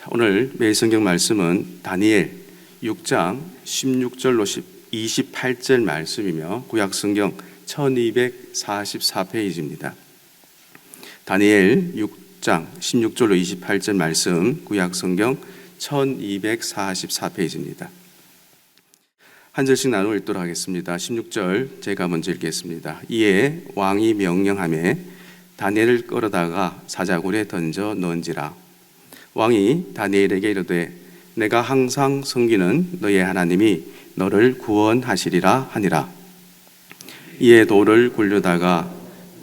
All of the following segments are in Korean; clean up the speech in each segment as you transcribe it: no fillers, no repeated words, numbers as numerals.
오늘 매일 성경 말씀은 다니엘 6장 16절로 28절 말씀이며 구약 성경 1244페이지입니다. 다니엘 6장 16절로 28절 말씀 구약 성경 1244페이지입니다. 한 절씩 나누어 읽도록 하겠습니다. 16절 제가 먼저 읽겠습니다. 이에 왕이 명령하매 다니엘을 끌어다가 사자굴에 던져 넣은지라. 왕이 다니엘에게 이르되 내가 항상 섬기는 너의 하나님이 너를 구원하시리라 하니라. 이에 돌을 굴려다가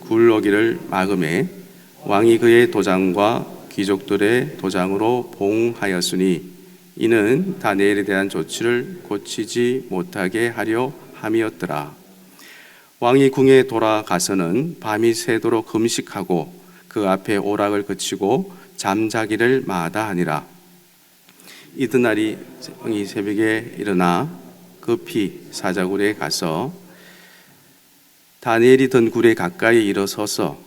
굴러기를 막음에 왕이 그의 도장과 귀족들의 도장으로 봉하였으니 이는 다니엘에 대한 조치를 고치지 못하게 하려 함이었더라. 왕이 궁에 돌아가서는 밤이 새도록 금식하고 그 앞에 오락을 그치고 잠자기를 마다하니라. 이튿날이 왕이 새벽에 일어나 급히 사자굴에 가서 다니엘이 든 굴에 가까이 이르러서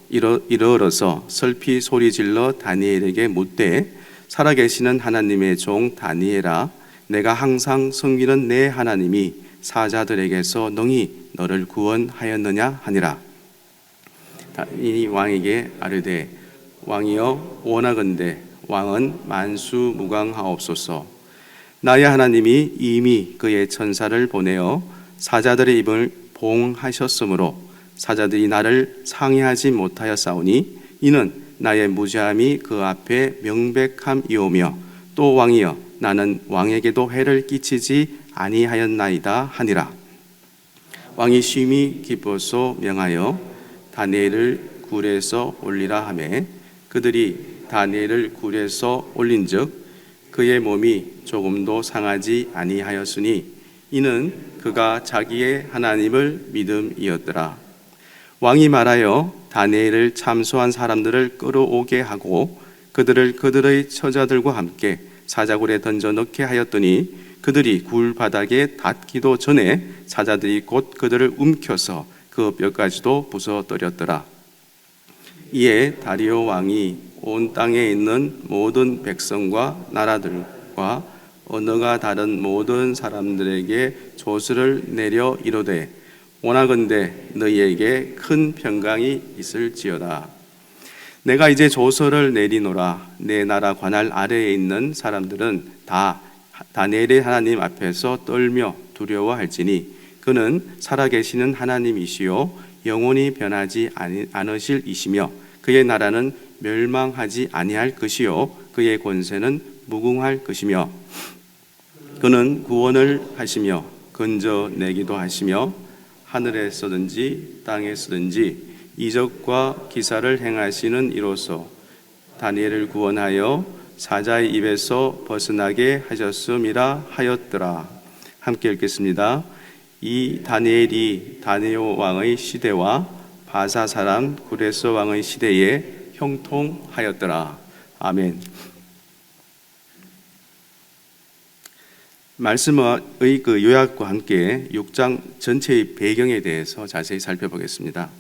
슬피 소리질러 다니엘에게 묻되 살아계시는 하나님의 종 다니엘아, 내가 항상 섬기는 내 하나님이 사자들에게서 능히 너를 구원하였느냐 하니라. 이 왕에게 아뢰되 왕이여 원하건대 왕은 만수무강하옵소서. 나의 하나님이 이미 그의 천사를 보내어 사자들의 입을 봉하셨으므로 사자들이 나를 상해하지 못하였사오니 이는 나의 무죄함이 그 앞에 명백함이오며 또 왕이여 나는 왕에게도 해를 끼치지 아니하였나이다 하니라. 왕이 심히 기뻐서 명하여 다니엘을 굴에서 올리라 하매 그들이 다니엘을 굴에서 올린즉 그의 몸이 조금도 상하지 아니하였으니 이는 그가 자기의 하나님을 믿음이었더라. 왕이 말하여 다니엘을 참소한 사람들을 끌어오게 하고 그들을 그들의 처자들과 함께 사자굴에 던져 넣게 하였더니 그들이 굴 바닥에 닿기도 전에 사자들이 곧 그들을 움켜서 그 뼈까지도 부숴뜨렸더라. 이에 다리오 왕이 온 땅에 있는 모든 백성과 나라들과 언어가 다른 모든 사람들에게 조서를 내려 이르되 원하건대 너희에게 큰 평강이 있을지어다. 내가 이제 조서를 내리노라. 내 나라 관할 아래에 있는 사람들은 다 다니엘의 하나님 앞에서 떨며 두려워할지니 그는 살아계시는 하나님이시요 영원히 변하지 않으실 이시며 그의 나라는 멸망하지 아니할 것이요 그의 권세는 무궁할 것이며 그는 구원을 하시며 건져내기도 하시며 하늘에서든지 땅에서든지 이적과 기사를 행하시는 이로써 다니엘을 구원하여 사자의 입에서 벗어나게 하셨음이라 하였더라. 함께 읽겠습니다. 이 다니엘이 다리오 왕의 시대와 바사 사람 구레스 왕의 시대에 형통하였더라. 아멘. 말씀의 그 요약과 함께 6장 전체의 배경에 대해서 자세히 살펴보겠습니다.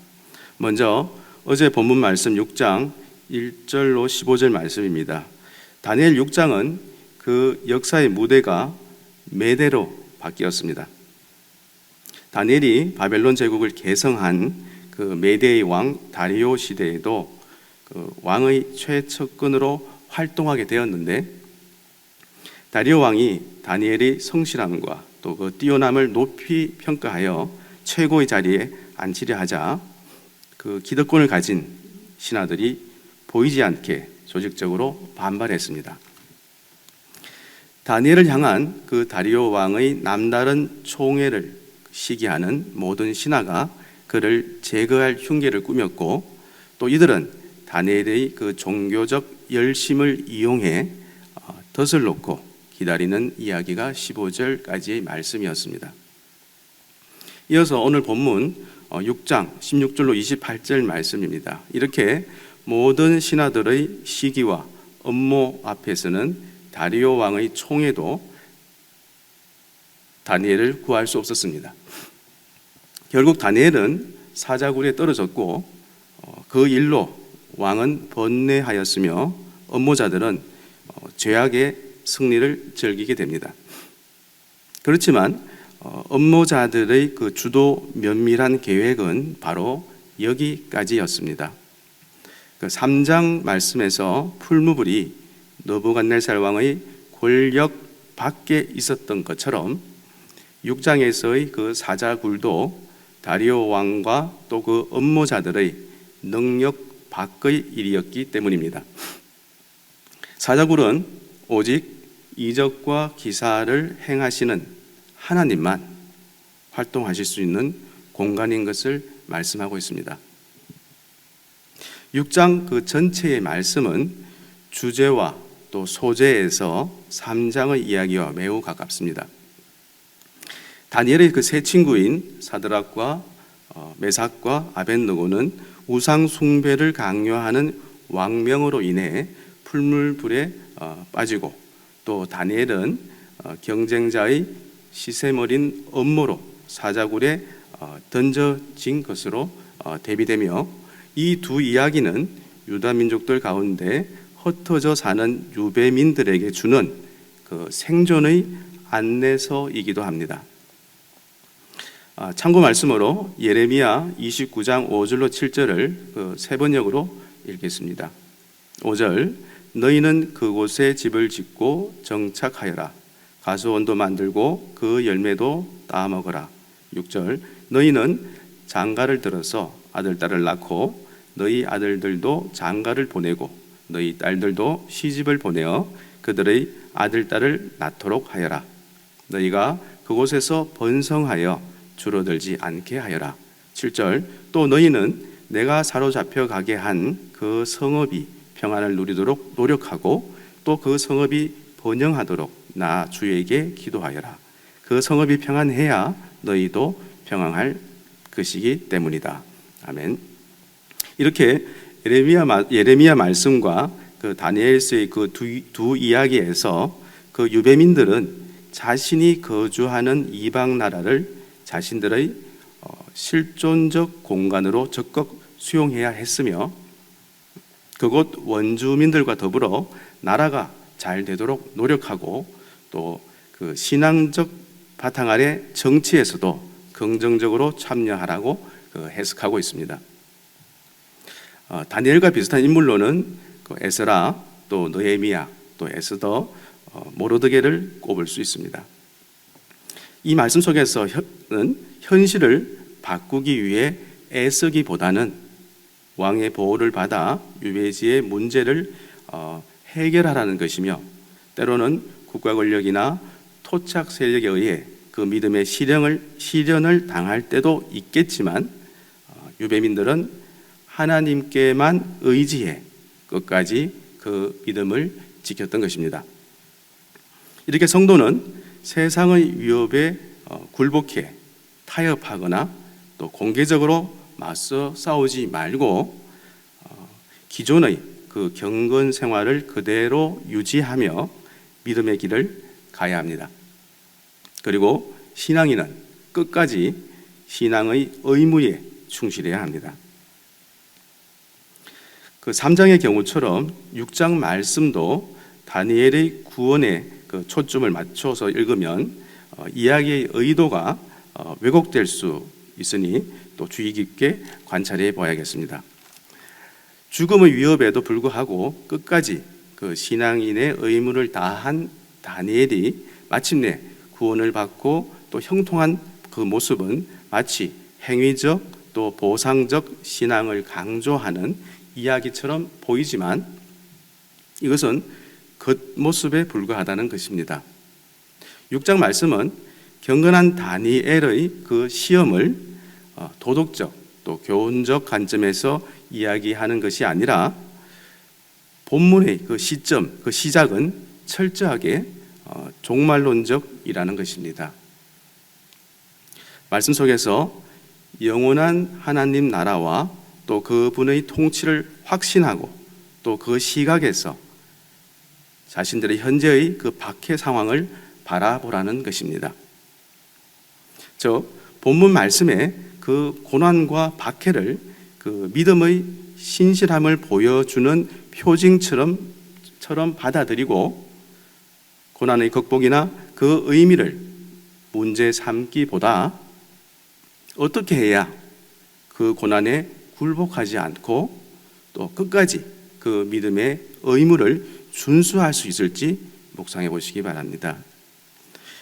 먼저 어제 본문 말씀 6장 1절로 15절 말씀입니다. 다니엘 6장은 그 역사의 무대가 메대로 바뀌었습니다. 다니엘이 바벨론 제국을 개성한 그 메대의 왕 다리오 시대에도 그 왕의 최측근으로 활동하게 되었는데 다리오 왕이 다니엘의 성실함과 또 그 뛰어남을 높이 평가하여 최고의 자리에 앉히려 하자 그 기득권을 가진 신하들이 보이지 않게 조직적으로 반발했습니다. 다니엘을 향한 그 다리오 왕의 남다른 총애를 시기하는 모든 신하가 그를 제거할 흉계를 꾸몄고 또 이들은 다니엘의 그 종교적 열심을 이용해 덫을 놓고 기다리는 이야기가 15절까지의 말씀이었습니다. 이어서 오늘 본문 6장 16절로 28절 말씀입니다. 이렇게 모든 신하들의 시기와 음모 앞에서는 다리오 왕의 총애도 다니엘을 구할 수 없었습니다. 결국 다니엘은 사자굴에 떨어졌고 그 일로 왕은 번뇌하였으며 업무자들은 죄악의 승리를 즐기게 됩니다. 그렇지만 음모자들의 그 주도 면밀한 계획은 바로 여기까지였습니다. 그 3장 말씀에서 풀무불이 느부갓네살 왕의 권력 밖에 있었던 것처럼 6장에서의 그 사자굴도 다리오 왕과 또 그 음모자들의 능력 밖의 일이었기 때문입니다. 사자굴은 오직 이적과 기사를 행하시는 하나님만 활동하실 수 있는 공간인 것을 말씀하고 있습니다. 6장 그 전체의 말씀은 주제와 또 소재에서 3장의 이야기와 매우 가깝습니다. 다니엘의 그 세 친구인 사드락과 메삭과 아벳느고는 우상 숭배를 강요하는 왕명으로 인해 풀물불에 빠지고, 또 다니엘은 경쟁자의 시샘어린 음모로 사자굴에 던져진 것으로 대비되며, 이 두 이야기는 유다 민족들 가운데 흩어져 사는 유배민들에게 주는 그 생존의 안내서이기도 합니다. 참고 말씀으로 예레미야 29장 5절로 7절을 그 세 번역으로 읽겠습니다. 5절, 너희는 그곳에 집을 짓고 정착하여라. 가수원도 만들고 그 열매도 따먹어라. 6절, 너희는 장가를 들어서 아들, 딸을 낳고 너희 아들들도 장가를 보내고 너희 딸들도 시집을 보내어 그들의 아들, 딸을 낳도록 하여라. 너희가 그곳에서 번성하여 줄어들지 않게 하여라. 7절, 또 너희는 내가 사로잡혀 가게 한 그 성읍이 평안을 누리도록 노력하고 또 그 성읍이 번영하도록 나 주에게 기도하여라. 그 성읍이 평안해야 너희도 평안할 것이기 때문이다. 아멘. 이렇게 예레미야 말씀과 그 다니엘서의 그 두 이야기에서 그 유배민들은 자신이 거주하는 이방 나라를 자신들의 실존적 공간으로 적극 수용해야 했으며, 그곳 원주민들과 더불어 나라가 잘 되도록 노력하고, 또 그 신앙적 바탕 아래 정치에서도 긍정적으로 참여하라고 해석하고 있습니다. 다니엘과 비슷한 인물로는 에스라, 또 느헤미야, 또 에스더, 모르드게를 꼽을 수 있습니다. 이 말씀 속에서는 현실을 바꾸기 위해 애쓰기보다는 왕의 보호를 받아 유배지의 문제를 해결하라는 것이며, 때로는 국가 권력이나 토착 세력에 의해 그 믿음의 실현을 당할 때도 있겠지만, 유배민들은 하나님께만 의지해 끝까지 그 믿음을 지켰던 것입니다. 이렇게 성도는 세상의 위협에 굴복해 타협하거나 또 공개적으로 맞서 싸우지 말고 기존의 그 경건 생활을 그대로 유지하며 믿음의 길을 가야 합니다. 그리고 신앙인은 끝까지 신앙의 의무에 충실해야 합니다. 그 3장의 경우처럼 6장 말씀도 다니엘의 구원에 그 초점을 맞춰서 읽으면 이야기의 의도가 왜곡될 수 있으니 또 주의 깊게 관찰해 봐야겠습니다. 죽음의 위협에도 불구하고 끝까지 그 신앙인의 의무를 다한 다니엘이 마침내 구원을 받고 또 형통한 그 모습은 마치 행위적 또 보상적 신앙을 강조하는 이야기처럼 보이지만, 이것은 겉모습에 불과하다는 것입니다. 6장 말씀은 경건한 다니엘의 그 시험을 도덕적 또 교훈적 관점에서 이야기하는 것이 아니라, 본문의 그 시점, 그 시작은 철저하게 종말론적이라는 것입니다. 말씀 속에서 영원한 하나님 나라와 또 그분의 통치를 확신하고 또 그 시각에서 자신들의 현재의 그 박해 상황을 바라보라는 것입니다. 본문 말씀에 그 고난과 박해를 그 믿음의 신실함을 보여주는 표징처럼 것처럼 받아들이고 고난의 극복이나 그 의미를 문제 삼기보다 어떻게 해야 그 고난에 굴복하지 않고 또 끝까지 그 믿음의 의무를 준수할 수 있을지 묵상해 보시기 바랍니다.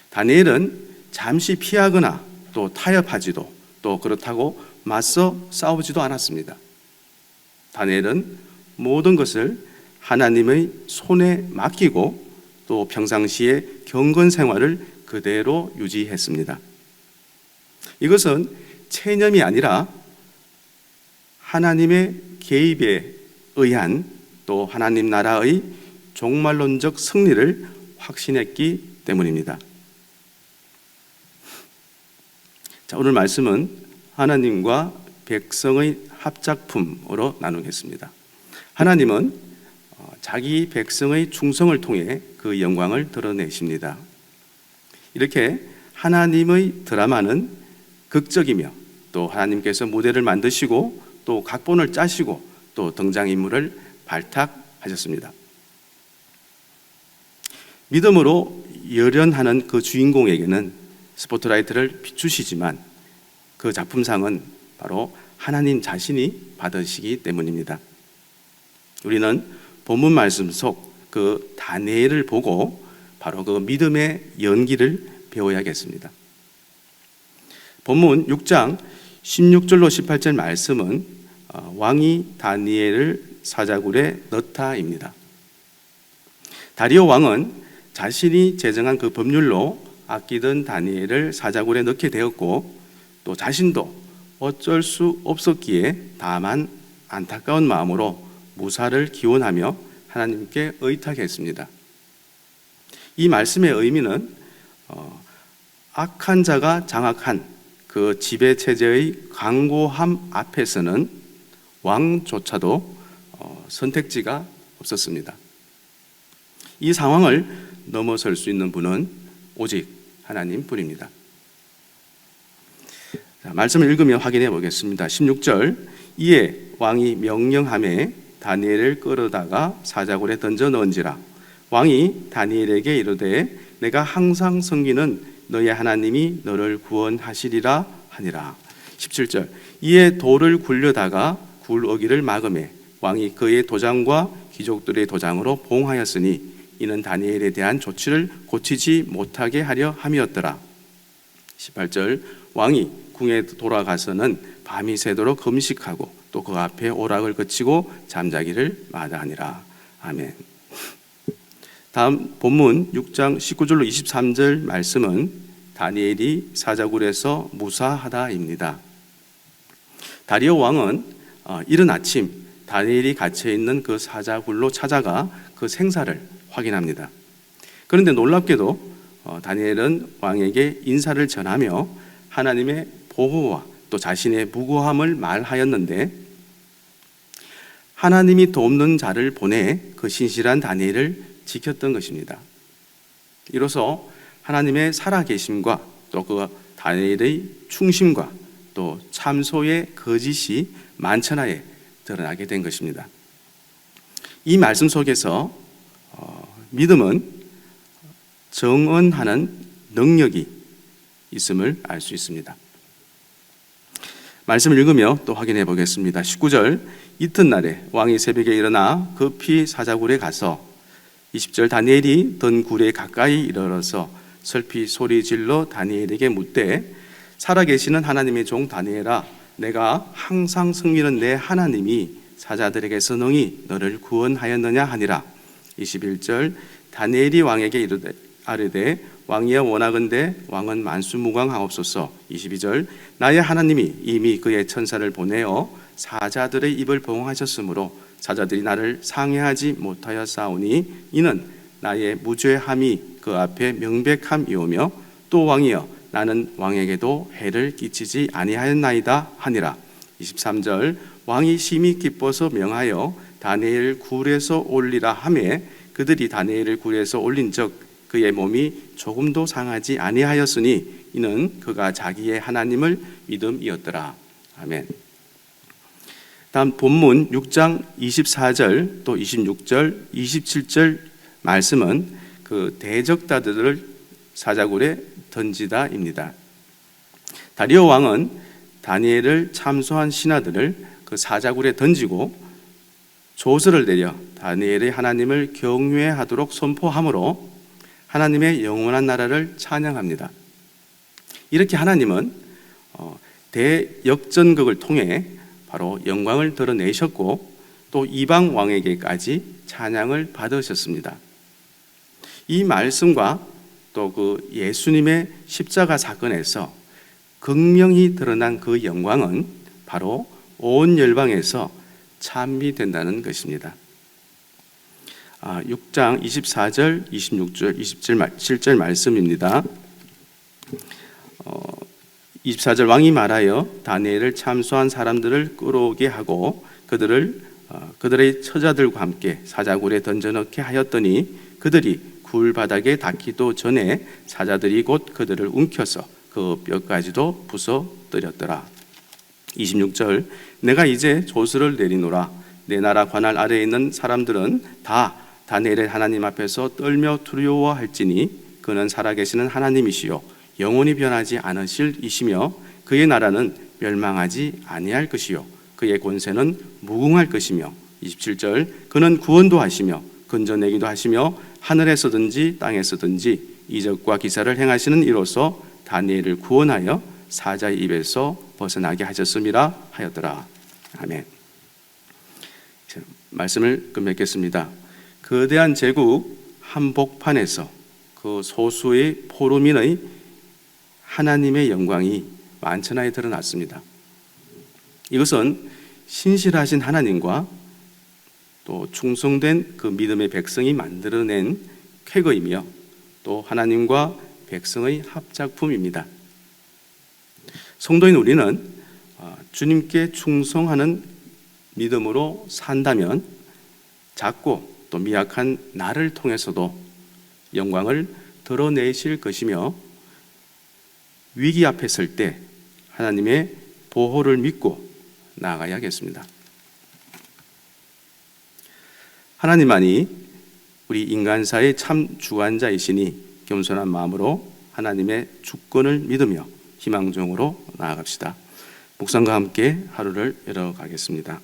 다니엘은 잠시 피하거나 또 타협하지도 또 그렇다고 맞서 싸우지도 않았습니다. 다니엘은 모든 것을 하나님의 손에 맡기고 또 평상시에 경건 생활을 그대로 유지했습니다. 이것은 체념이 아니라 하나님의 개입에 의한 또 하나님 나라의 종말론적 승리를 확신했기 때문입니다. 자, 오늘 말씀은 하나님과 백성의 합작품으로 나누겠습니다. 하나님은 자기 백성의 충성을 통해 그 영광을 드러내십니다. 이렇게 하나님의 드라마는 극적이며 또 하나님께서 무대를 만드시고 또 각본을 짜시고 또 등장인물을 발탁하셨습니다. 믿음으로 열연하는 그 주인공에게는 스포트라이트를 비추시지만 그 작품상은 바로 하나님 자신이 받으시기 때문입니다. 우리는 본문 말씀 속 그 다니엘을 보고 바로 그 믿음의 연기를 배워야겠습니다. 본문 6장 16절로 18절 말씀은 왕이 다니엘을 사자굴에 넣다입니다. 다리오 왕은 자신이 제정한 그 법률로 아끼던 다니엘을 사자굴에 넣게 되었고 또 자신도 어쩔 수 없었기에 다만 안타까운 마음으로 무사를 기원하며 하나님께 의탁했습니다. 이 말씀의 의미는 악한 자가 장악한 그 지배체제의 강고함 앞에서는 왕조차도 선택지가 없었습니다. 이 상황을 넘어설 수 있는 분은 오직 하나님뿐입니다. 자, 말씀을 읽으며 확인해 보겠습니다. 16절 이에 왕이 명령하매 다니엘을 끌어다가 사자굴에 던져 넣은지라 왕이 다니엘에게 이르되 내가 항상 섬기는 너의 하나님이 너를 구원하시리라 하니라. 17절 이에 돌을 굴려다가 굴 어기를 막음에 왕이 그의 도장과 귀족들의 도장으로 봉하였으니 이는 다니엘에 대한 조치를 고치지 못하게 하려 함이었더라. 18절 왕이 궁에 돌아가서는 밤이 새도록 금식하고 또 그 앞에 오락을 그치고 잠자기를 마다하니라. 아멘. 다음 본문 6장 19절로 23절 말씀은 다니엘이 사자굴에서 무사하다입니다. 다리오 왕은 이른 아침 다니엘이 갇혀있는 그 사자굴로 찾아가 그 생사를 확인합니다. 그런데 놀랍게도 다니엘은 왕에게 인사를 전하며 하나님의 보호와 또 자신의 무고함을 말하였는데 하나님이 돕는 자를 보내 그 신실한 다니엘을 지켰던 것입니다. 이로써 하나님의 살아계심과 또 그 다니엘의 충심과 또 참소의 거짓이 만천하에 드러나게 된 것입니다. 이 말씀 속에서 믿음은 정언하는 능력이 있음을 알 수 있습니다. 말씀을 읽으며 또 확인해 보겠습니다. 19절 이튿날에 왕이 새벽에 일어나 급히 사자굴에 가서 20절 다니엘이 던 굴에 가까이 이르러서 슬피 소리질러 다니엘에게 묻되 살아계시는 하나님의 종 다니엘아 내가 항상 섬기는 내 하나님이 사자들에게서 능히 너를 구원하였느냐 하니라. 21절 다니엘이 왕에게 아뢰되 왕이여 원하건대 왕은 만수무강하옵소서. 22절 나의 하나님이 이미 그의 천사를 보내어 사자들의 입을 봉하셨으므로 사자들이 나를 상해하지 못하였사오니 이는 나의 무죄함이 그 앞에 명백함이오며 또 왕이여 나는 왕에게도 해를 끼치지 아니하였나이다 하니라. 23절 왕이 심히 기뻐서 명하여 다니엘 굴에서 올리라 하매 그들이 다니엘을 굴에서 올린즉 그의 몸이 조금도 상하지 아니하였으니 이는 그가 자기의 하나님을 믿음이었더라. 아멘. 다음 본문 6장 24절 또 26절, 27절 말씀은 그 대적자들을 사자굴에 던지다입니다. 다리오 왕은 다니엘을 참소한 신하들을 그 사자굴에 던지고 조서를 내려 다니엘의 하나님을 경외하도록 선포함으로 하나님의 영원한 나라를 찬양합니다. 이렇게 하나님은 대역전극을 통해 바로 영광을 드러내셨고 또 이방 왕에게까지 찬양을 받으셨습니다. 이 말씀과 또 그 예수님의 십자가 사건에서 극명히 드러난 그 영광은 바로 온 열방에서 찬미된다는 것입니다. 6장 24절, 26절, 27절 말씀입니다. 24절 왕이 말하여 다니엘을 참소한 사람들을 끌어오게 하고 그들의 처자들과 함께 사자굴에 던져넣게 하였더니 그들이 굴 바닥에 닿기도 전에 사자들이 곧 그들을 움켜서 그 뼈까지도 부숴뜨렸더라. 26절 내가 이제 조서를 내리노라. 내 나라 관할 아래에 있는 사람들은 다 다니엘의 하나님 앞에서 떨며 두려워할지니 그는 살아계시는 하나님이시요 영원히 변하지 않으실 이시며 그의 나라는 멸망하지 아니할 것이요 그의 권세는 무궁할 것이며 27절 그는 구원도 하시며 건져내기도 하시며 하늘에서든지 땅에서든지 이적과 기사를 행하시는 이로써 다니엘을 구원하여 사자의 입에서 벗어나게 하셨음이라 하였더라. 아멘. 말씀을 끝맺겠습니다. 거대한 제국 한복판에서 그 소수의 포로민의 하나님의 영광이 만천하에 드러났습니다. 이것은 신실하신 하나님과 또 충성된 그 믿음의 백성이 만들어낸 쾌거이며 또 하나님과 백성의 합작품입니다. 성도인 우리는 주님께 충성하는 믿음으로 산다면 작고 또 미약한 나를 통해서도 영광을 드러내실 것이며 위기 앞에 설 때 하나님의 보호를 믿고 나아가야겠습니다. 하나님만이 우리 인간사의 참 주관자이시니 겸손한 마음으로 하나님의 주권을 믿으며 희망정으로 나아갑시다. 묵상과 함께 하루를 열어가겠습니다.